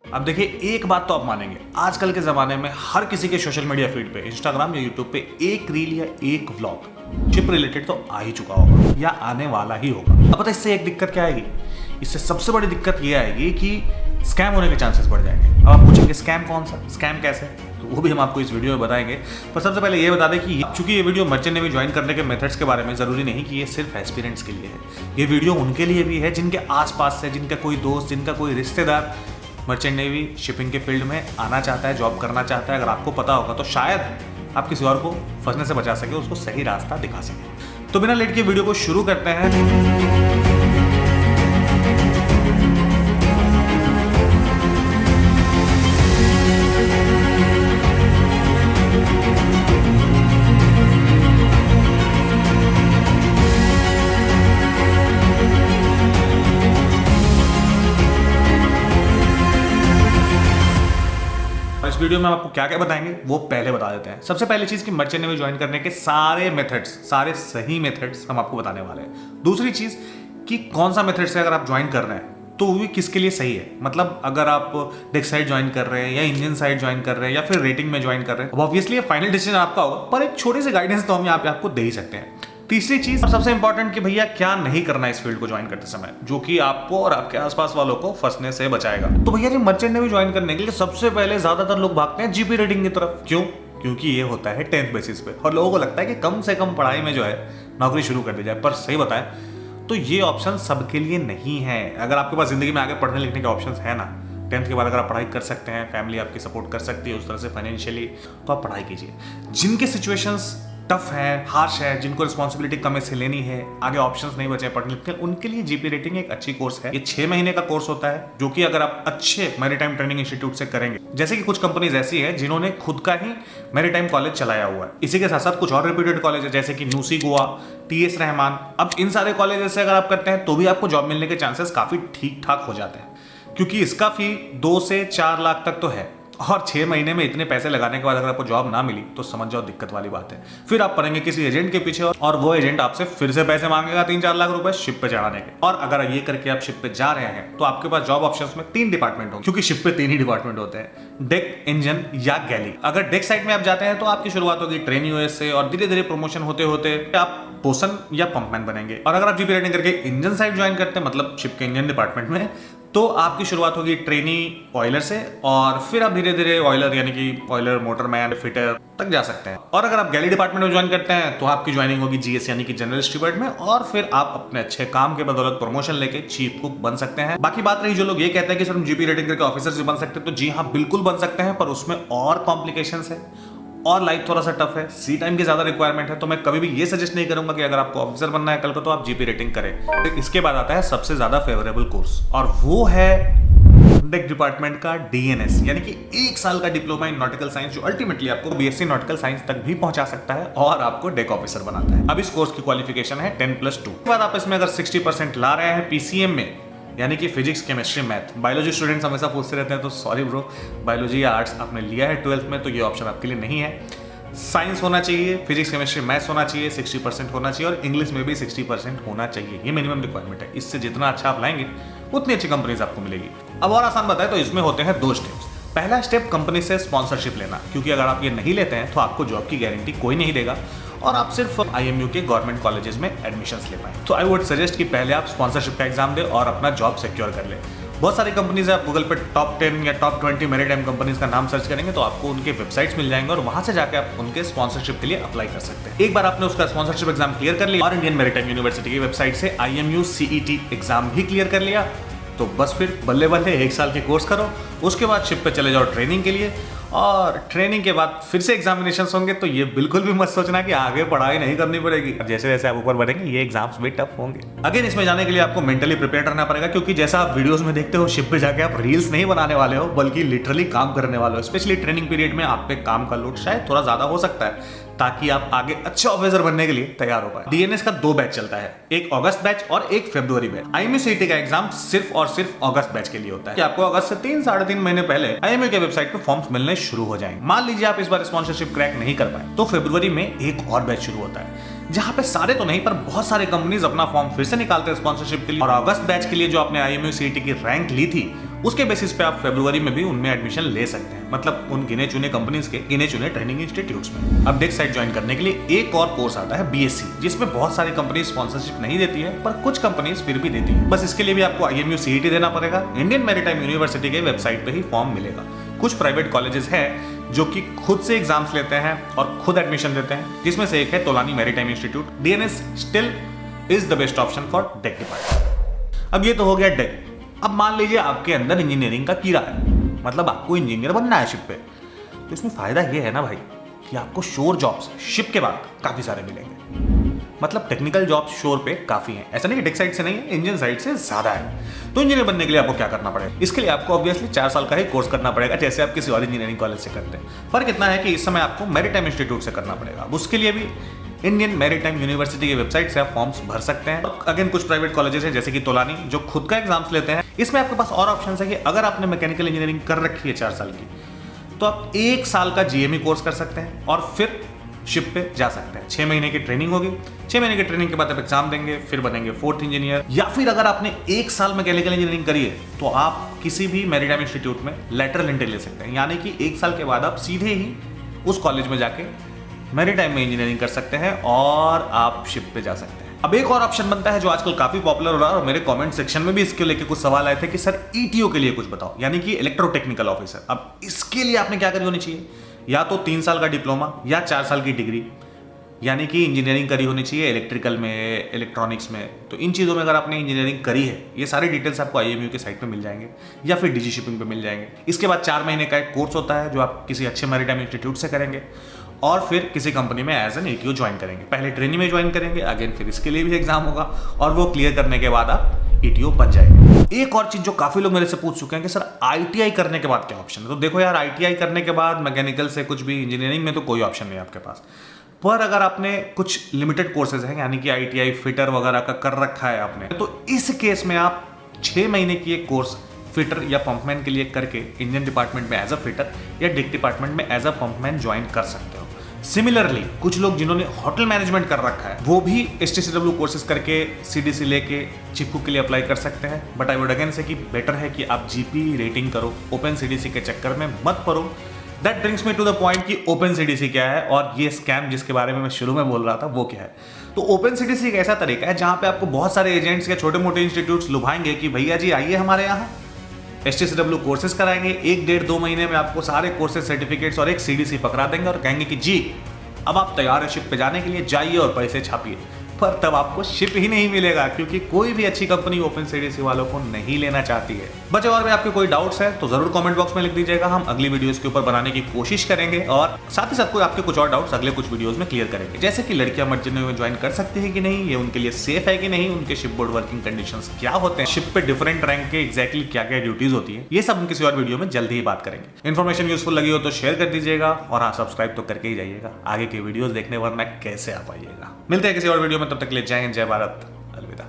अब देखिए, एक बात तो आप मानेंगे, आजकल के ज़माने में हर किसी के सोशल मीडिया फीड पे, इंस्टाग्राम या यूट्यूब पे एक रील या एक व्लॉग चिप रिलेटेड तो आ ही चुका होगा या आने वाला ही होगा। अब पता है इससे एक दिक्कत क्या आएगी? इससे सबसे बड़ी दिक्कत ये आएगी कि स्कैम होने के चांसेस बढ़ जाएंगे। अब आप पूछेंगे स्कैम कौन सा, स्कैम कैसे, तो वो भी हम आपको इस वीडियो में बताएंगे। पर सबसे पहले ये बता दें कि चूंकि ये वीडियो मर्चेंट नेवी ज्वाइन करने के मेथड्स के बारे में, जरूरी नहीं कि ये सिर्फ एस्पिरेंट्स के लिए है। ये वीडियो उनके लिए भी है जिनके आसपास से, जिनका कोई दोस्त, जिनका कोई रिश्तेदार मर्चेंट नेवी शिपिंग के फील्ड में आना चाहता है, जॉब करना चाहता है। अगर आपको पता होगा तो शायद आप किसी और को फंसने से बचा सके, उसको सही रास्ता दिखा सके। तो बिना लेट के वीडियो को शुरू करते हैं। इस वीडियो में हम आपको क्या क्या बताएंगे वो पहले बता देते हैं। सबसे पहली चीज कि मर्चेंट नेवी ज्वाइन करने के सारे मेथड्स, सारे सही मेथड्स हम आपको बताने वाले हैं। दूसरी चीज कि कौन सा मेथड से अगर आप ज्वाइन कर रहे हैं तो वो भी किसके लिए सही है। मतलब अगर आप डेक साइड ज्वाइन कर रहे हैं या इंजन साइड ज्वाइन कर रहे हैं या फिर रेटिंग में ज्वाइन कर रहे हैं, ऑब्वियसली फाइनल डिसीजन आपका होगा, पर एक छोटी सी गाइडेंस तो हम यहाँ पे आपको दे ही सकते हैं। तीसरी चीज और सबसे इंपॉर्टेंट कि भैया क्या नहीं करना है इस फील्ड को ज्वाइन करते समय, जो कि आपको और आपके आसपास वालों को फंसने से बचाएगा। तो भैया जी, मर्चेंट नेवी ज्वाइन करने के लिए सबसे पहले ज्यादातर लोग भागते हैं जीपी रेटिंग की तरफ। क्यों? क्योंकि ये होता है 10th बेसिस पे और लोगों को लगता है कि कम से कम पढ़ाई में जो है नौकरी शुरू कर दी जाए। पर सही बताएं तो ये ऑप्शन सबके लिए नहीं है। अगर आपके पास जिंदगी में आगे पढ़ने लिखने के ऑप्शन है ना, 10th के बाद अगर आप पढ़ाई कर सकते हैं, फैमिली आपकी सपोर्ट कर सकती है उस तरह से फाइनेंशियली, तो आप पढ़ाई कीजिए। जिनके सिचुएशंस टफ है, हार्श है, जिनको रिस्पॉन्सिबिलिटी कम से लेनी है, आगे ऑप्शंस नहीं बचे पढ़ने के, उनके लिए जीपी रेटिंग एक अच्छी कोर्स है। ये 6 महीने का कोर्स होता है, जो कि अगर आप अच्छे मैरीटाइम ट्रेनिंग इंस्टीट्यूट से करेंगे, जैसे कि कुछ कंपनीज ऐसी है जिन्होंने खुद का ही मैरीटाइम कॉलेज चलाया हुआ है। इसी के साथ साथ कुछ और रेप्यूटेड कॉलेज है जैसे कि न्यूसी गोवा, टीएस रहमान। अब इन सारे कॉलेज से अगर आप करते हैं तो भी आपको जॉब मिलने के चांसेस काफी ठीक ठाक हो जाते हैं, क्योंकि इसका फी 2 से 4 लाख तक तो है। और 6 महीने में इतने पैसे लगाने के बाद अगर आपको जॉब ना मिली तो समझ जाओ दिक्कत वाली बात है। फिर आप पड़ेंगे किसी एजेंट के पीछे और वो एजेंट आपसे फिर से पैसे मांगेगा 3-4 लाख रुपए शिप पे चढ़ाने के। और अगर ये करके आप शिप पे जा रहे हैं तो आपके पास जॉब ऑप्शंस में 3 डिपार्टमेंट होंगे, क्योंकि शिप पे 3 ही डिपार्टमेंट होते हैं, डेक, इंजन या गैली। अगर डेक साइड में आप जाते हैं तो आपकी शुरुआत होगी ट्रेन यूएस से और धीरे धीरे प्रमोशन होते होते आप पोसन या पंपमैन बनेंगे। और अगर आप जीपी रेटिंग करके इंजन साइड ज्वाइन करते हैं, मतलब शिप के इंजन डिपार्टमेंट में, तो आपकी शुरुआत होगी ट्रेनी ऑयलर से और फिर आप धीरे धीरे ऑयलर यानी कि ऑयलर, मोटरमैन, फिटर तक जा सकते हैं। और अगर आप गैली डिपार्टमेंट में ज्वाइन करते हैं तो आपकी ज्वाइनिंग होगी जीएस यानी कि जनरल स्टीवर्ड में, और फिर आप अपने अच्छे काम के बदौलत प्रमोशन लेके चीफ कुक बन सकते हैं। बाकी बात रही जो लोग ये कहते हैं कि सर हम जीपी रेटिंग करके ऑफिसर भी बन सकते हैं, तो जी हाँ, बिल्कुल बन सकते हैं, पर उसमें और कॉम्प्लिकेशंस है और लाइफ थोड़ा सा टफ है, सी टाइम की ज्यादा रिक्वायरमेंट है। तो मैं कभी भी ये सजेस्ट नहीं करूंगा कि अगर आपको ऑफिसर बनना है कल को तो आप जीपी रेटिंग करें। तो इसके बाद आता है सबसे ज्यादा फेवरेबल कोर्स, और वो है डेक डिपार्टमेंट का डीएनएस, यानी कि 1 साल का डिप्लोमा इन नॉटिकल साइंस, जो अल्टीमेटली आपको बीएससी नॉटिकल साइंस तक भी पहुंचा सकता है और आपको डेक ऑफिसर बनाता है। अब इस कोर्स की क्वालिफिकेशन है 10+2। उसके बाद आप इसमें अगर 60% ला रहे हैं पीसीएम में, यानी कि physics, chemistry, math. Biology students हमेशा पूछते रहते हैं, तो सॉरी ब्रो, बायोलॉजी या आर्ट्स आपने लिया है 12th में तो ये ऑप्शन आपके लिए नहीं है। साइंस होना चाहिए, फिजिक्स, केमिस्ट्री, मैथ्स होना चाहिए, 60% होना चाहिए, और इंग्लिश में भी 60% होना चाहिए। ये मिनिमम रिक्वायरमेंट है। इससे जितना अच्छा आप लाएंगे उतनी अच्छी कंपनीज आपको मिलेगी। अब और आसान बताए तो इसमें होते हैं 2 स्टेप्स। पहला स्टेप कंपनी से स्पॉन्सरशिप लेना, क्योंकि अगर आप ये नहीं लेते हैं तो आपको जॉब की गारंटी कोई नहीं देगा और आप सिर्फ आईएमयू के गवर्नमेंट कॉलेजेस में एडमिशंस ले पाए। तो आई वुड सजेस्ट कि पहले आप स्पॉन्सरशिप का एग्जाम दें और अपना जॉब सिक्योर कर ले। बहुत सारी कंपनीज है, आप गूगल पे टॉप 10 या टॉप 20 मैरीटाइम कंपनीज का नाम सर्च करेंगे तो आपको उनके वेबसाइट्स मिल जाएंगे और वहां से जाकर आप उनके स्पॉन्सरशिप के लिए अप्लाई कर सकते हैं। एक बार आपने उसका स्पॉन्सरशिप एग्जाम क्लियर कर लिया और इंडियन मैरीटाइम यूनिवर्सिटी की वेबसाइट से IMU CET एग्जाम भी क्लियर कर लिया, तो बस फिर बल्ले बल्ले 1 साल की कोर्स करो। उसके बाद शिप पे चले जाओ ट्रेनिंग के लिए, और ट्रेनिंग के बाद फिर से एग्जामिनेशंस होंगे। तो ये बिल्कुल भी मत सोचना कि आगे पढ़ाई नहीं करनी पड़ेगी। जैसे जैसे आप ऊपर बढ़ेंगे ये एग्जाम्स भी टफ होंगे। अगेन इसमें जाने के लिए आपको मेंटली प्रिपेयर करना पड़ेगा, क्योंकि जैसा आप वीडियोस में देखते हो शिप पे जाके आप रील्स नहीं बनाने वाले हो, बल्कि लिटरली काम करने वाले हो। स्पेशली ट्रेनिंग पीरियड में आप पे काम का लोड शायद थोड़ा ज्यादा हो सकता है, ताकि आप आगे अच्छे ऑफिसर बनने के लिए तैयार हो पाए। डीएनएस का 2 बैच चलता है, एक अगस्त बैच और एक फरवरी बैच। IMU CET का एग्जाम सिर्फ और सिर्फ अगस्त बैच के लिए होता है कि आपको अगस्त से 3-3.5 महीने पहले IMU के वेबसाइट पे फॉर्म्स मिलने शुरू हो जाएंगे। मान लीजिए आप इस बार स्पॉन्सरशिप क्रैक नहीं कर पाए तो फरवरी में एक और बैच शुरू होता है, जहां पे सारे तो नहीं पर बहुत सारे कंपनीज अपना फॉर्म फिर से निकालते हैं स्पॉन्सरशिप के लिए। और अगस्त बैच के लिए जो आपने IMU CET की रैंक ली थी उसके बेसिस पे आप फरवरी में भी उनमें एडमिशन ले सकते हैं, मतलब उन गिने चुने कंपनीज के गिने चुने ट्रेनिंग इंस्टीट्यूट्स में। अब डेक्स साइट ज्वाइन करने के लिए एक और कोर्स आता है बीएससी, जिसमें बहुत सारी कंपनी स्पॉन्सरशिप नहीं देती है, पर कुछ कंपनीज फिर भी देती है। बस इसके लिए भी आपको IMU CET देना पड़ेगा। इंडियन मैरीटाइम यूनिवर्सिटी के वेबसाइट पे ही फॉर्म मिलेगा। कुछ प्राइवेट कॉलेजेस हैं जो कि खुद से एग्जाम्स लेते हैं और खुद एडमिशन देते हैं, जिसमें से एक है Tolani maritime institute. DNS still is the best option for deck department. अब ये तो हो गया डेक। अब मान लीजिए आपके अंदर इंजीनियरिंग का कीड़ा है, मतलब आपको इंजीनियर बनना है शिप पे, तो इसमें फायदा ये है ना भाई कि आपको शोर जॉब्स शिप के बाद काफी सारे मिलेंगे। मतलब टेक्निकल जॉब्स शोर पे काफी हैं, ऐसा नहीं कि डेक साइड से नहीं है, इंजन साइड से ज्यादा है। तो इंजीनियर बनने के लिए आपको क्या करना पड़ेगा? इसके लिए आपको ऑब्वियसली 4 साल का ही कोर्स करना पड़ेगा, जैसे आप किसी और इंजीनियरिंग कॉलेज से करते हैं। फर्क इतना है कि इस समय आपको मैरीटाइम इंस्टीट्यूट से करना पड़ेगा। उसके लिए भी इंडियन मैरीटाइम यूनिवर्सिटी की वेबसाइट से आप फॉर्म्स भर सकते हैं। अगेन कुछ प्राइवेट कॉलेजेस हैं जैसे कि तोलानी, जो खुद का एग्जाम्स लेते हैं। इसमें आपके पास और ऑप्शन है कि अगर आपने मैकेनिकल इंजीनियरिंग कर रखी है 4 साल की, तो आप 1 साल का GME कोर्स कर सकते हैं और फिर शिप पे जा सकते हैं। 6 महीने की ट्रेनिंग होगी, 6 महीने की ट्रेनिंग के बाद आप एग्जाम देंगे, फिर बनेंगे 4th इंजीनियर। या फिर अगर आपने 1 साल मैकेनिकल इंजीनियरिंग करी है तो आप किसी भी मैरीटाइम इंस्टीट्यूट में लेटरल एंट्री ले सकते हैं, यानी कि 1 साल के बाद आप सीधे ही उस कॉलेज में जाके मैरीटाइम में इंजीनियरिंग कर सकते हैं और आप शिप पे जा सकते हैं। अब एक और ऑप्शन बनता है जो आजकल काफी पॉपुलर हो रहा है, और मेरे कमेंट सेक्शन में भी इसके लेके कुछ सवाल आए थे कि सर ETO के लिए कुछ बताओ, यानी कि इलेक्ट्रोटेक्निकल ऑफिसर। अब इसके लिए आपने क्या करी होनी चाहिए? या तो 3 साल का डिप्लोमा या 4 साल की डिग्री, यानी कि इंजीनियरिंग करी होनी चाहिए इलेक्ट्रिकल में, इलेक्ट्रॉनिक्स में। तो इन चीज़ों में अगर आपने इंजीनियरिंग करी है, ये सारी डिटेल्स आपको IMU के साइट पे मिल जाएंगे या फिर DG शिपिंग पे मिल जाएंगे। इसके बाद 4 महीने का एक कोर्स होता है जो आप किसी अच्छे मैरीटाइम इंस्टीट्यूट से करेंगे और फिर किसी कंपनी में एज एन ETO ज्वाइन करेंगे। पहले ट्रेनिंग में ज्वाइन करेंगे, अगेन फिर इसके लिए भी एग्जाम होगा और वो क्लियर करने के बाद आप ETO बन जाएंगे। एक और चीज जो काफी लोग मेरे से पूछ चुके हैं कि सर ITI करने के बाद क्या ऑप्शन है? तो देखो यार, ITI करने के बाद मैकेनिकल से कुछ भी, इंजीनियरिंग में तो कोई ऑप्शन नहीं है आपके पास। पर अगर आपने कुछ लिमिटेड कोर्सेज हैं, यानी कि ITI फिटर वगैरह का कर रखा है आपने, तो इस केस में आप 6 महीने की एक कोर्स फिटर या पंपमैन के लिए करके इंजन डिपार्टमेंट में एज अ फिटर या डेक डिपार्टमेंट में एज अ पंपमैन ज्वाइन कर सकते हो। सिमिलरली कुछ लोग जिन्होंने होटल मैनेजमेंट कर रखा है, वो भी STCW कोर्सेज करके CDC लेके चीफ कुक के लिए अप्लाई कर सकते हैं। बट आई वुड अगेन से कि बेटर है कि आप GP रेटिंग करो, ओपन CDC के चक्कर में मत पड़ो। That brings me to the point कि ओपन CDC क्या है और ये स्कैम जिसके बारे में मैं शुरू में बोल रहा था वो क्या है। तो ओपन CDC एक ऐसा तरीका है जहां पे आपको बहुत सारे एजेंट्स या छोटे मोटे इंस्टीट्यूट्स लुभाएंगे कि भैया जी आइए हमारे यहाँ, STCW कोर्सेज कराएंगे, 1-1.5-2 महीने में आपको सारे कोर्सेज सर्टिफिकेट्स और एक CDC पकड़ा देंगे और कहेंगे कि जी अब आप तैयार है शिप पे जाने के लिए, जाइए और पैसे छापिए। पर तब आपको शिप ही नहीं मिलेगा, क्योंकि कोई भी अच्छी कंपनी ओपन CDC वालों को नहीं लेना चाहती है। बचे और भी आपके कोई डाउट्स है तो जरूर कमेंट बॉक्स में लिख दीजिएगा, हम अगली वीडियोस के ऊपर बनाने की कोशिश करेंगे और साथ ही साथ कोई आपके कुछ और डाउट्स अगले कुछ वीडियोस में क्लियर करेंगे, जैसे कि लड़कियां मर्चेंट नेवी में ज्वाइन कर सकती है कि नहीं, ये उनके लिए सेफ है कि नहीं, उनके शिप बोर्ड वर्किंग कंडीशंस क्या होते हैं, शिप पे डिफरेंट रैंक के एग्जैक्टली क्या क्या ड्यूटीज होती है, ये सब हम किसी और वीडियो में जल्दी ही बात करेंगे। इन्फॉर्मेशन यूजफुल लगी हो तो शेयर कर दीजिएगा और हाँ, सब्सक्राइब तो करके ही जाइएगा आगे के वीडियोस देखने, वरना कैसे आ पाइएगा। मिलते हैं किसी और वीडियो में, तब तक के लिए जय हिंद, जय भारत, अलविदा।